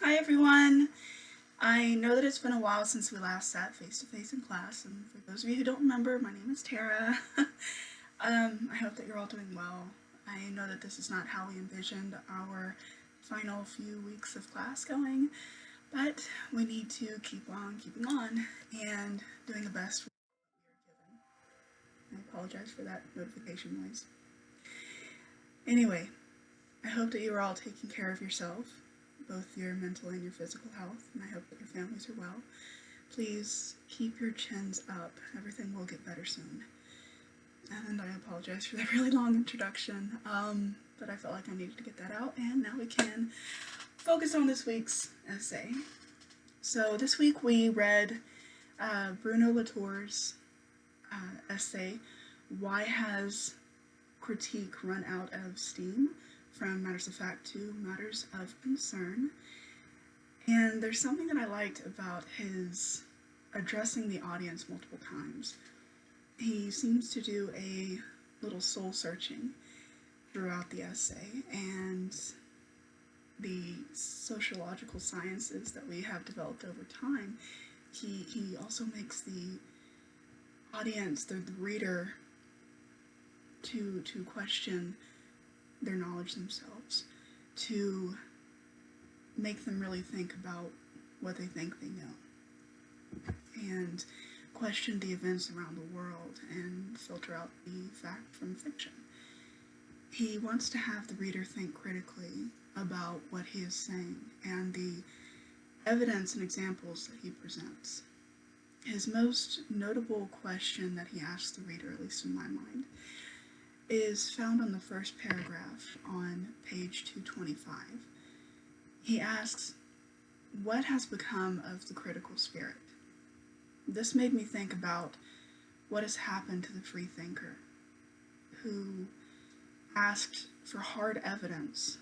Hi everyone! I know that it's been a while since we last sat face to face in class, and for those of you who don't remember, my name is Tara. I hope that you're all doing well. I know that this is not how we envisioned our final few weeks of class going, but we need to keep on keeping on and doing the best we are given. I apologize for that notification noise. Anyway, I hope that you are all taking care of yourself, both your mental and your physical health, and I hope that your families are well. Please keep your chins up. Everything will get better soon. And I apologize for that really long introduction, but I felt like I needed to get that out, and now we can focus on this week's essay. So this week we read Bruno Latour's essay, Why Has Critique Run Out of Steam? From Matters of Fact to Matters of Concern. And there's something that I liked about his addressing the audience multiple times. He seems to do a little soul searching throughout the essay, and the sociological sciences that we have developed over time, he also makes the audience, the reader, to question their knowledge themselves, to make them really think about what they think they know, and question the events around the world and filter out the fact from fiction. He wants to have the reader think critically about what he is saying and the evidence and examples that he presents. His most notable question that he asks the reader, at least in my mind, is found on the first paragraph on page 225. He asks, what has become of the critical spirit? This made me think about what has happened to the free thinker, who asked for hard evidence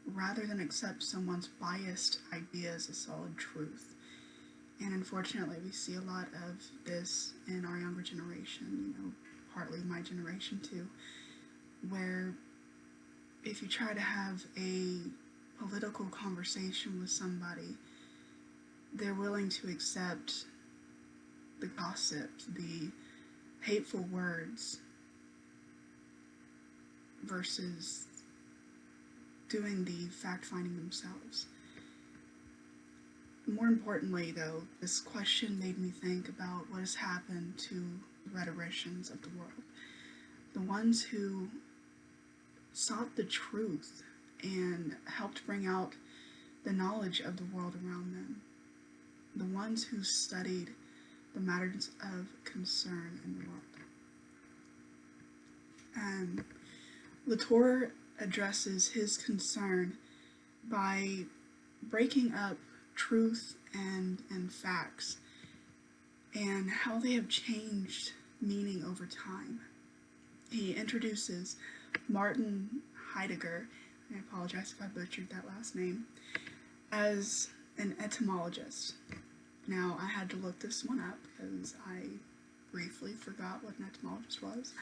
rather than accept someone's biased ideas as solid truth. And unfortunately, we see a lot of this in our younger generation, partly my generation too, where if you try to have a political conversation with somebody, they're willing to accept the gossip, the hateful words, versus doing the fact-finding themselves. More importantly, though, this question made me think about what has happened to the rhetoricians of the world, the ones who sought the truth and helped bring out the knowledge of the world around them, the ones who studied the matters of concern in the world. And Latour addresses his concern by breaking up truth and facts and how they have changed meaning over time. He introduces Martin Heidegger, I apologize if I butchered that last name, as an etymologist. Now, I had to look this one up because I briefly forgot what an etymologist was.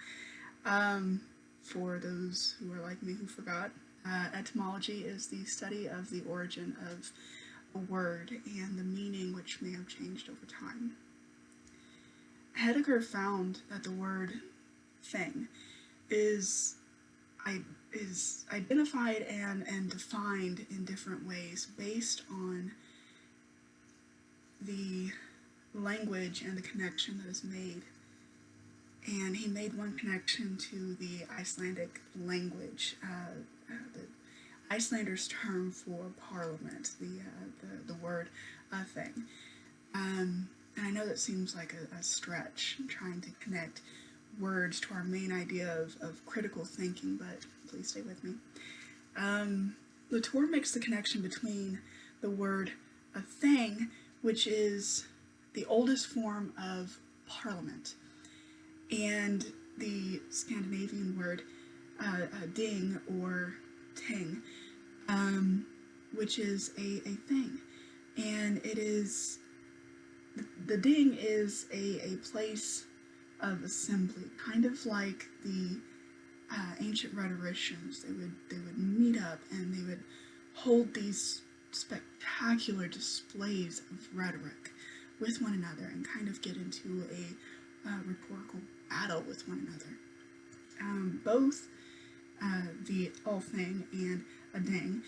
For those who are like me who forgot, etymology is the study of the origin of a word and the meaning which may have changed over time. Heidegger found that the word thing is identified and defined in different ways based on the language and the connection that is made. And he made one connection to the Icelandic language, the Icelanders' term for parliament, the word thing. And I know that seems like a stretch, trying to connect words to our main idea of critical thinking, but please stay with me. Latour makes the connection between the word a thing, which is the oldest form of parliament, and the Scandinavian word ding or ting, which is a thing. And it is, the ding is a place of assembly, kind of like the ancient rhetoricians. They would meet up and they would hold these spectacular displays of rhetoric with one another and kind of get into a rhetorical battle with one another. Both the all thing and a ding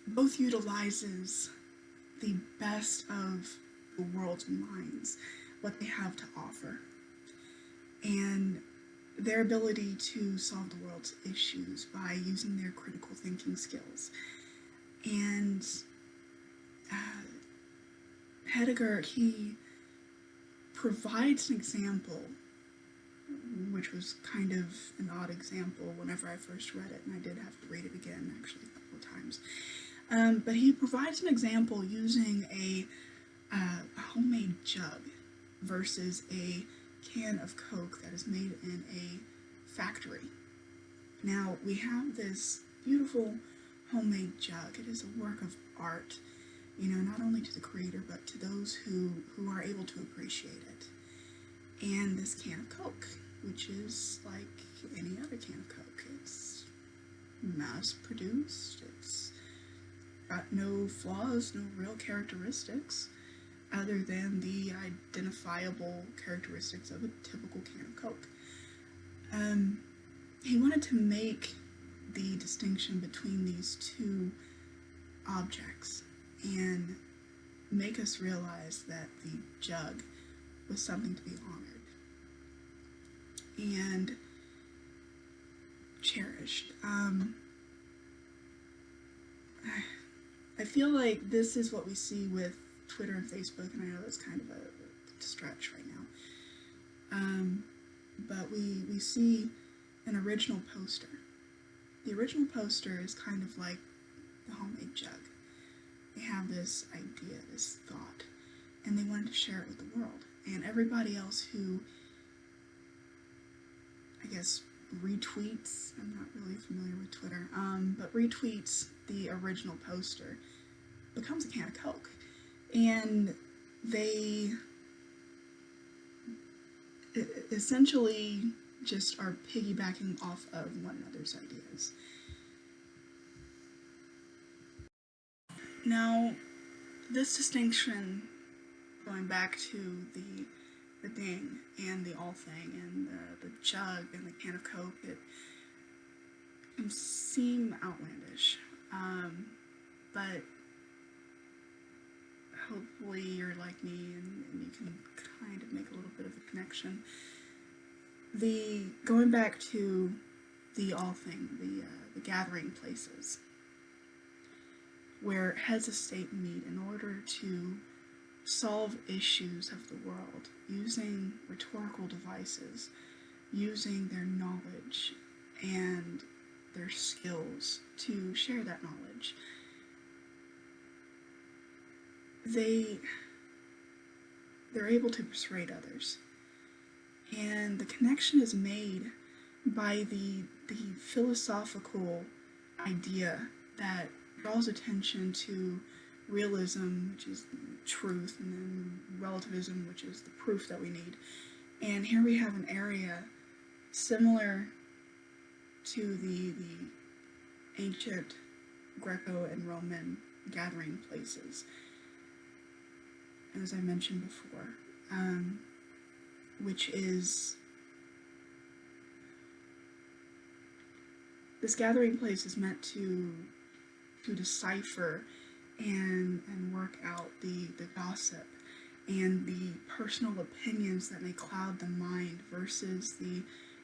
both utilizes the best of the world's minds, what they have to offer, and their ability to solve the world's issues by using their critical thinking skills. And Heidegger, he provides an example, which was kind of an odd example whenever I first read it, and I did have to read it again actually a couple of times. But he provides an example using a homemade jug versus a can of Coke that is made in a factory. Now, we have this beautiful homemade jug. It is a work of art, not only to the creator, but to those who are able to appreciate it. And this can of Coke, which is like any other can of Coke. It's mass-produced, it's got no flaws, no real characteristics, other than the identifiable characteristics of a typical can of Coke. He wanted to make the distinction between these two objects and make us realize that the jug was something to be honored and cherished. I feel like this is what we see with Twitter and Facebook, and I know that's kind of a stretch right now. But we see an original poster. The original poster is kind of like the homemade jug. They have this idea, this thought, and they wanted to share it with the world. And everybody else who, I guess, retweets, I'm not really familiar with Twitter, but retweets the original poster becomes a can of Coke. And they essentially just are piggybacking off of one another's ideas. Now, this distinction, going back to the ding and the all thing and the jug and the can of Coke, it can seem outlandish, but hopefully you're like me and you can kind of make a little bit of a connection. Going back to the all thing, the gathering places, where heads of state meet in order to solve issues of the world using rhetorical devices, using their knowledge and their skills to share that knowledge. They're able to persuade others. And the connection is made by the philosophical idea that draws attention to realism, which is truth, and then relativism, which is the proof that we need. And here we have an area similar to the ancient Greco and Roman gathering places, as I mentioned before, which is, this gathering place is meant to decipher and work out the gossip and the personal opinions that may cloud the mind versus the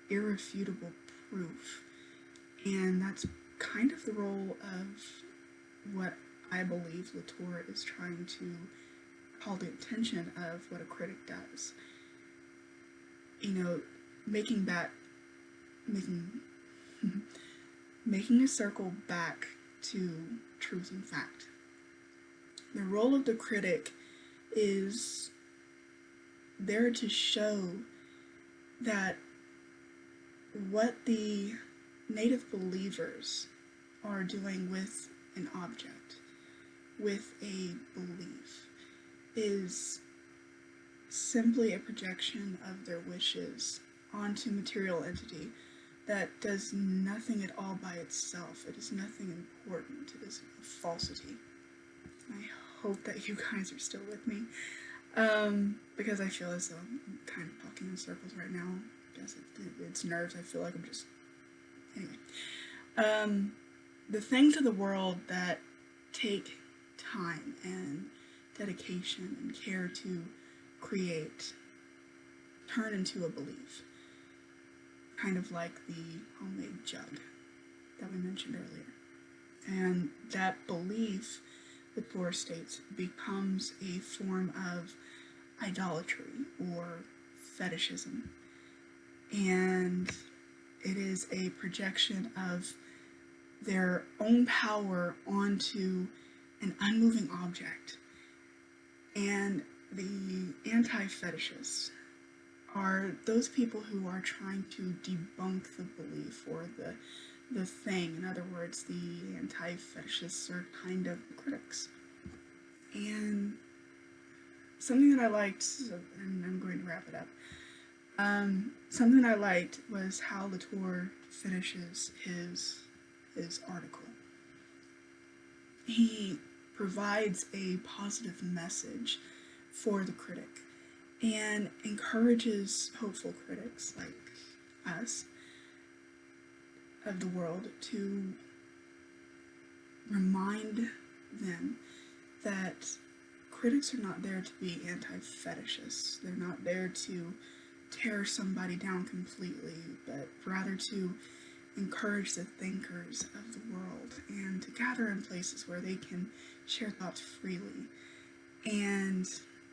irrefutable proof. And that's kind of the role of what I believe Latour is trying to call the attention of what a critic does. Making a circle back to truth and fact. The role of the critic is there to show that what the native believers are doing with an object, with a belief, is simply a projection of their wishes onto material entity that does nothing at all by itself. It is nothing important. It isn't a falsity. I hope that you guys are still with me, because I feel as though I'm kind of talking in circles right now. I guess it's nerves. I feel like I'm just... Anyway. The things of the world that take time and dedication and care to create turn into a belief. Kind of like the homemade jug that we mentioned earlier. And that belief, Latour states, becomes a form of idolatry or fetishism. And it is a projection of their own power onto an unmoving object. And the anti-fetishists are those people who are trying to debunk the belief or the thing. In other words, the anti-fetishists are kind of critics. And something that I liked, and I'm going to wrap it up, something I liked was how Latour finishes his article. He provides a positive message for the critic and encourages hopeful critics like us of the world to remind them that critics are not there to be anti-fetishists. They're not there to tear somebody down completely, but rather to encourage the thinkers of the world and to gather in places where they can share thoughts freely and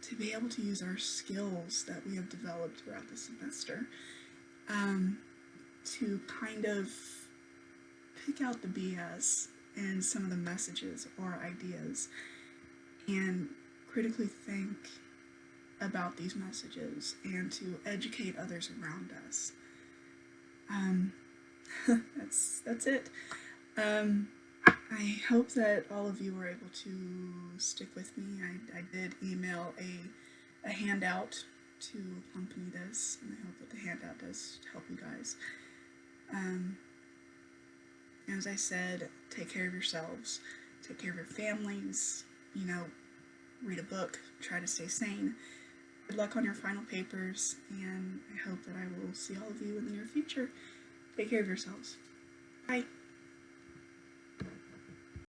to be able to use our skills that we have developed throughout the semester to kind of pick out the BS in some of the messages or ideas and critically think about these messages and to educate others around us. That's it. I hope that all of you were able to stick with me. I did email a handout to accompany this, and I hope that the handout does help you guys. As I said, take care of yourselves, take care of your families, read a book, try to stay sane. Good luck on your final papers, and I hope that I will see all of you in the near future. Take care of yourselves. Bye.